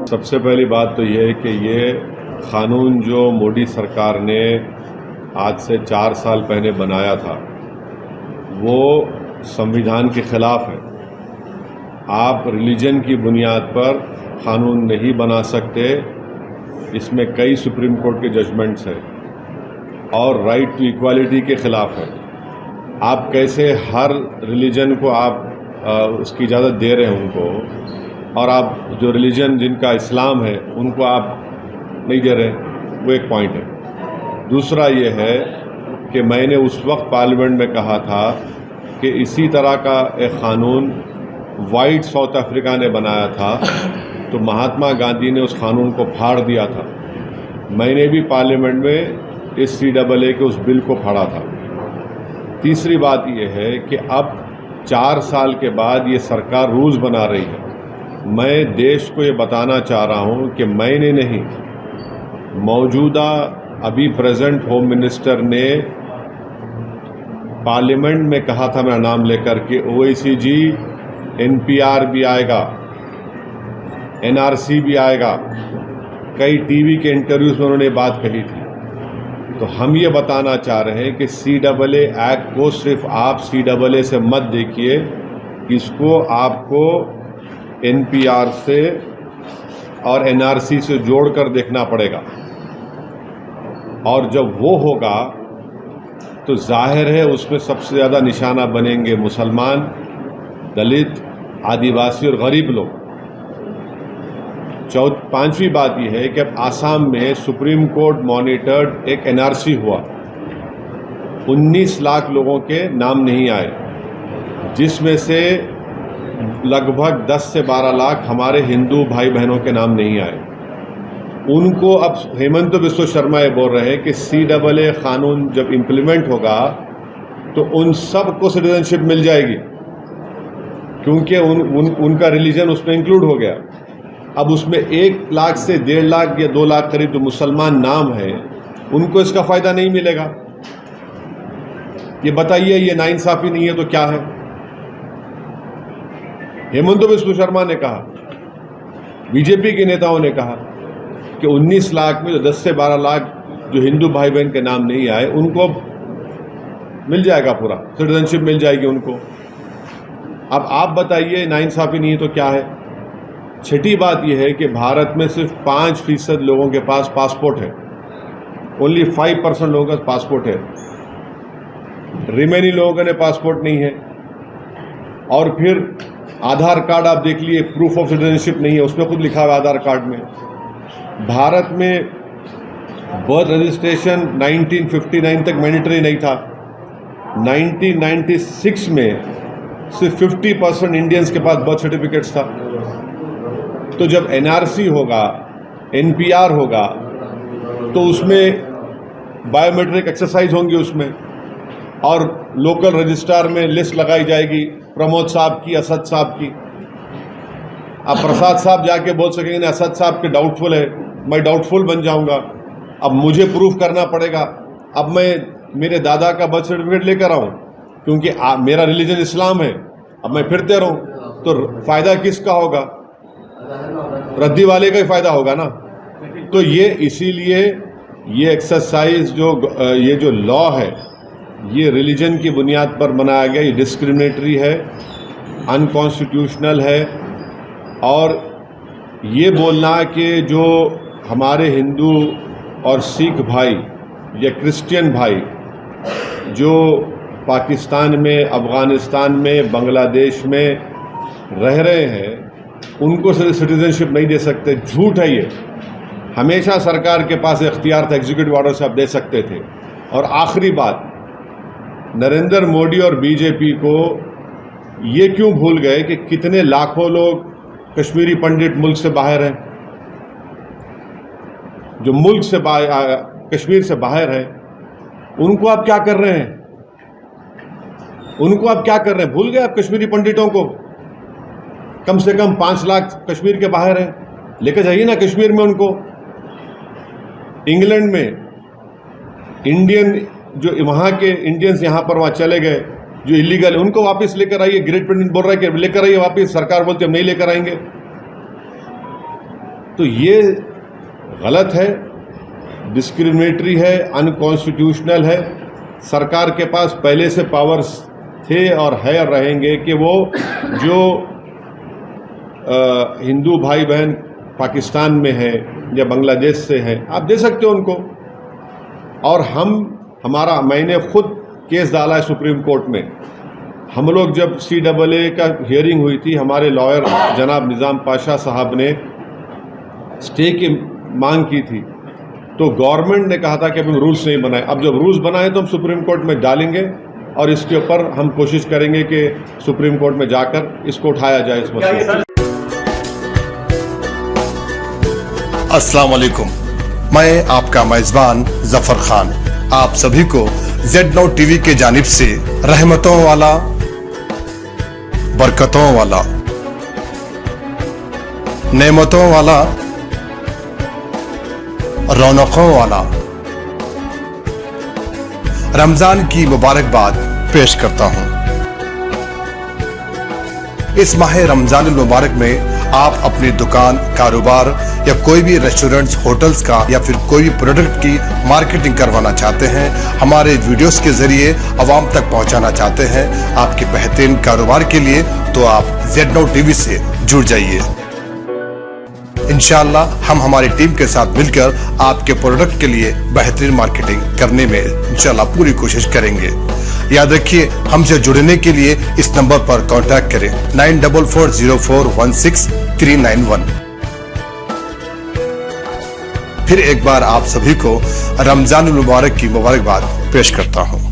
सबसे पहली बात तो ये है कि ये कानून जो मोदी सरकार ने आज से 4 साल पहले बनाया था वो संविधान के खिलाफ है। आप रिलीजन की बुनियाद पर कानून नहीं बना सकते। इसमें कई सुप्रीम कोर्ट के जजमेंट्स हैं और राइट टू इक्वालिटी के खिलाफ है। आप कैसे हर रिलीजन को आप उसकी इजाज़त दे रहे हैं उनको, और आप जो रिलीजन जिनका इस्लाम है उनको आप नहीं दे रहे, वो एक पॉइंट है। दूसरा ये है कि मैंने उस वक्त पार्लियामेंट में कहा था कि इसी तरह का एक क़ानून वाइट साउथ अफ्रीका ने बनाया था तो महात्मा गांधी ने उस कानून को फाड़ दिया था। मैंने भी पार्लियामेंट में इस CAA के उस बिल को फाड़ा था। तीसरी बात यह है कि अब 4 साल के बाद ये सरकार रूल्स बना रही है। मैं देश को ये बताना चाह रहा हूँ कि मैंने नहीं, मौजूदा अभी प्रेजेंट होम मिनिस्टर ने पार्लियामेंट में कहा था, मेरा नाम लेकर के, OICG NPR भी आएगा, NRC भी आएगा। कई टीवी के इंटरव्यूज़ में उन्होंने बात कही थी। तो हम ये बताना चाह रहे हैं कि CAA एक्ट को सिर्फ आप CAA से मत देखिए, इसको आपको NPR से और NRC से जोड़कर देखना पड़ेगा। और जब वो होगा तो जाहिर है उसमें सबसे ज़्यादा निशाना बनेंगे मुसलमान, दलित, आदिवासी और गरीब लोग। पांचवी बात यह है कि अब आसाम में सुप्रीम कोर्ट मॉनिटर्ड एक NRC हुआ। 19 लाख लोगों के नाम नहीं आए, जिसमें से लगभग 10 से 12 लाख हमारे हिंदू भाई बहनों के नाम नहीं आए। उनको अब हेमंत बिस्वा शर्मा ये बोल रहे हैं कि CAA कानून जब इम्प्लीमेंट होगा तो उन सब को सिटीजनशिप मिल जाएगी, क्योंकि उनका रिलीजन उसमें इंक्लूड हो गया। अब उसमें 1 लाख से 1.5 लाख या 2 लाख करीब जो मुसलमान नाम है उनको इसका फ़ायदा नहीं मिलेगा। ये बताइए, ये नाइंसाफ़ी नहीं है तो क्या है? हेमंत बिस्वा शर्मा ने कहा, बीजेपी के नेताओं ने कहा कि 19 लाख में जो 10 से 12 लाख जो हिंदू भाई बहन के नाम नहीं आए उनको मिल जाएगा, पूरा सिटीजनशिप मिल जाएगी उनको। अब आप बताइए, नाइंसाफ़ी नहीं है तो क्या है? छठी बात यह है कि भारत में सिर्फ 5% लोगों के पास पासपोर्ट है। ओनली 5% लोगों का पासपोर्ट है, रिमेनिंग लोगों का पासपोर्ट नहीं है। और फिर आधार कार्ड आप देख लिए, प्रूफ ऑफ सिटीजनशिप नहीं है, उसमें खुद लिखा हुआ आधार कार्ड में। भारत में बर्थ रजिस्ट्रेशन 1959 तक मैंडेटरी नहीं था। 1996 में सिर्फ 50% इंडियंस के पास बर्थ सर्टिफिकेट्स था। तो जब NRC होगा, NPR होगा, तो उसमें बायोमेट्रिक एक्सरसाइज होंगी उसमें, और लोकल रजिस्ट्रार में लिस्ट लगाई जाएगी प्रमोद साहब की, असद साहब की। अब प्रसाद साहब जाके बोल सकेंगे ना, असद साहब के डाउटफुल है, मैं डाउटफुल बन जाऊंगा। अब मुझे प्रूफ करना पड़ेगा। अब मैं मेरे दादा का बर्थ सर्टिफिकेट लेकर आऊँ, क्योंकि मेरा रिलीजन इस्लाम है। अब मैं फिरते रहूँ तो फ़ायदा किसका होगा? रद्दी वाले का ही फ़ायदा होगा ना। तो ये इसीलिए ये एक्सरसाइज ये जो लॉ है ये रिलीजन की बुनियाद पर बनाया गया, ये डिस्क्रिमिनेटरी है, अनकॉन्स्टिट्यूशनल है। और ये बोलना कि जो हमारे हिंदू और सिख भाई या क्रिश्चियन भाई जो पाकिस्तान में, अफ़गानिस्तान में, बांग्लादेश में रह रहे हैं उनको सिटीजनशिप नहीं दे सकते, झूठ है ये। हमेशा सरकार के पास इख्तियार था, एग्जीक्यूटिव ऑर्डर से आप दे सकते थे। और आखिरी बात, नरेंद्र मोदी और बीजेपी को ये क्यों भूल गए कि कितने लाखों लोग कश्मीरी पंडित मुल्क से बाहर हैं, जो मुल्क से कश्मीर से बाहर हैं, उनको आप क्या कर रहे हैं? उनको आप क्या कर रहे हैं? भूल गए आप कश्मीरी पंडितों को? कम से कम 5 लाख कश्मीर के बाहर हैं, लेकर जाइए ना कश्मीर में उनको। इंग्लैंड में इंडियन जो वहाँ के इंडियंस यहाँ पर वहाँ चले गए जो इलीगल, उनको वापस लेकर आइए। ग्रेट ब्रिटेन बोल रहा है कि लेकर आइए वापस, सरकार बोलती है हम नहीं लेकर आएंगे। तो ये गलत है, डिस्क्रिमिनेटरी है, अनकॉन्स्टिट्यूशनल है। सरकार के पास पहले से पावर्स थे और है और रहेंगे कि वो जो हिंदू भाई बहन पाकिस्तान में है या बांग्लादेश से है, आप दे सकते हो उनको। और मैंने खुद केस डाला है सुप्रीम कोर्ट में। हम लोग जब CAA का हियरिंग हुई थी, हमारे लॉयर जनाब निज़ाम पाशा साहब ने स्टे की मांग की थी, तो गवर्नमेंट ने कहा था कि हम रूल्स नहीं बनाए। अब जब रूल्स बनाए तो हम सुप्रीम कोर्ट में डालेंगे और इसके ऊपर हम कोशिश करेंगे कि सुप्रीम कोर्ट में जाकर इसको उठाया जाए इस मसले को। अस्सलाम वालेकुम, मैं आपका मेजबान जफर खान आप सभी को Z Now TV के जानिब से रहमतों वाला, बरकतों वाला, नेमतों वाला, रौनकों वाला रमजान की मुबारकबाद पेश करता हूं। इस माह रमजान मुबारक में आप अपनी दुकान, कारोबार या कोई भी रेस्टोरेंट्स, होटल्स का या फिर कोई भी प्रोडक्ट की मार्केटिंग करवाना चाहते हैं, हमारे वीडियोस के जरिए आवाम तक पहुंचाना चाहते हैं आपके बेहतरीन कारोबार के लिए, तो आप Z Now TV से जुड़ जाइए। इंशाअल्लाह हम हमारी टीम के साथ मिलकर आपके प्रोडक्ट के लिए बेहतरीन मार्केटिंग करने में इंशाअल्लाह पूरी कोशिश करेंगे। याद रखिए, हमसे जुड़ने के लिए इस नंबर पर कांटेक्ट करें 9440416391। फिर एक बार आप सभी को रमजान मुबारक की मुबारकबाद पेश करता हूं।